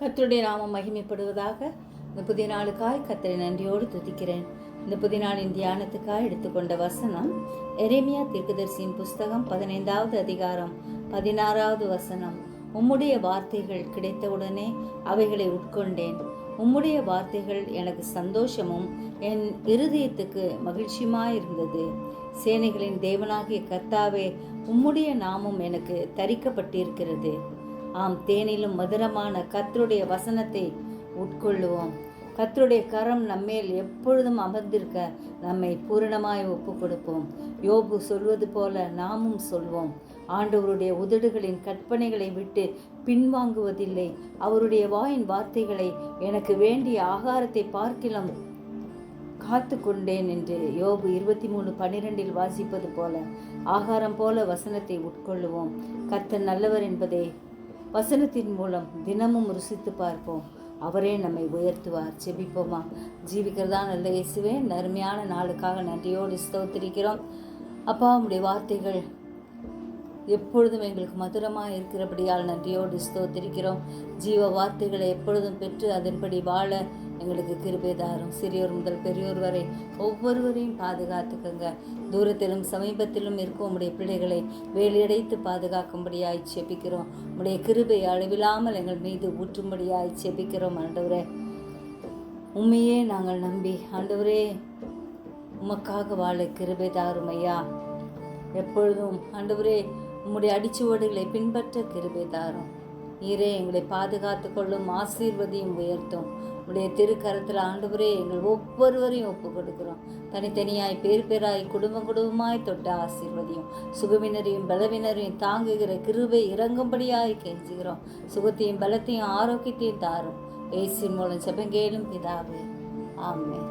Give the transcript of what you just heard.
கர்த்தருடைய நாமம் மகிமைப்படுவதாக. இந்த புதிய நாளுக்காய் கர்த்தரை நன்றியோடு துதிக்கிறேன். இந்த புதிய நாளின் தியானத்துக்காய் எடுத்துக்கொண்ட வசனம் எரேமியா தீர்க்கதரிசியின் புஸ்தகம் 15வது அதிகாரம் 16வது வசனம். உம்முடைய வார்த்தைகள் கிடைத்தவுடனே அவைகளை உட்கொண்டேன். உம்முடைய வார்த்தைகள் எனக்கு சந்தோஷமும் என் இருதயத்துக்கு மகிழ்ச்சியுமாயிருந்தது. சேனைகளின் தேவனாகிய கர்த்தாவே, உம்முடைய நாமம் எனக்கு தரிக்கப்பட்டிருக்கிறது. ஆம், தேனிலும் மதுரமான கர்த்தருடைய வசனத்தை உட்கொள்ளுவோம். கர்த்தருடைய கரம் நம்மேல் எப்பொழுதும் அமர்ந்திருக்க நம்மை பூரணமாய் ஒப்பு கொடுப்போம். யோபு சொல்வது போல நாமும் சொல்வோம். ஆண்டவருடைய உதடுகளின் கற்பனைகளை விட்டு பின்வாங்குவதில்லை. அவருடைய வாயின் வார்த்தைகளை எனக்கு வேண்டிய ஆகாரத்தை பார்க்கிலும் காத்து கொண்டேன் என்று யோபு 23:12 வாசிப்பது போல ஆகாரம் போல வசனத்தை உட்கொள்ளுவோம். கர்த்தர் நல்லவர் என்பதை வசனத்தின் மூலம் தினமும் ருசித்து பார்ப்போம். அவரே நம்மை உயர்த்துவார். செபிப்போமா. ஜீவிக்கிறதா நல்ல இயேசுவே, நன்மையான நாளுக்காக நன்றியோடு ஸ்தோத்திரிக்கிறோம். அப்பா, உம்முடைய வார்த்தைகள் எப்பொழுதும் எங்களுக்கு மதுரமாக இருக்கிறபடியால் நன்றியோடு ஸ்தோத்திரிக்கிறோம். ஜீவ வார்த்தைகளை எப்பொழுதும் பெற்று அதன்படி வாழ எங்களுக்கு கிருபை தாரும். சிறியோர் முதல் பெரியோர் வரை ஒவ்வொருவரையும் பாதுகாத்துக்கங்க. தூரத்திலும் சமீபத்திலும் இருக்கும் உம்முடைய பிள்ளைகளை வேலியடைத்து பாதுகாக்கும்படியாய் செபிக்கிறோம். உம்முடைய கிருபை அளவில்லாமல் எங்கள் மீது ஊற்றும்படியாய் செபிக்கிறோம். ஆண்டவரே, உண்மையே நாங்கள் நம்பி ஆண்டவரே உமக்காக வாழ கிருபை தாரும் ஐயா. எப்பொழுதும் ஆண்டவரே உம்முடைய அடிச்சுவடுகளை பின்பற்ற கிருபை தாரும். நீரே எங்களை பாதுகாத்து கொள்ளும், ஆசீர்வதியும் உயர்த்தும். உடைய திருக்கரத்தில் ஆண்டவரே எங்கள் ஒவ்வொருவரையும் ஒப்பு கொடுக்கிறோம். தனித்தனியாய் பேர் பேராய் குடும்பமாய் தொட்ட ஆசீர்வதியும். சுகவினரையும் பலவினரையும் தாங்குகிற கிருபை இறங்கும்படியாய் கெஞ்சுகிறோம். சுகத்தையும் பலத்தையும் ஆரோக்கியத்தையும் தாரும். இயேசுவின் மூலம் ஜெபங்கேளும் பிதாவே, ஆமென்.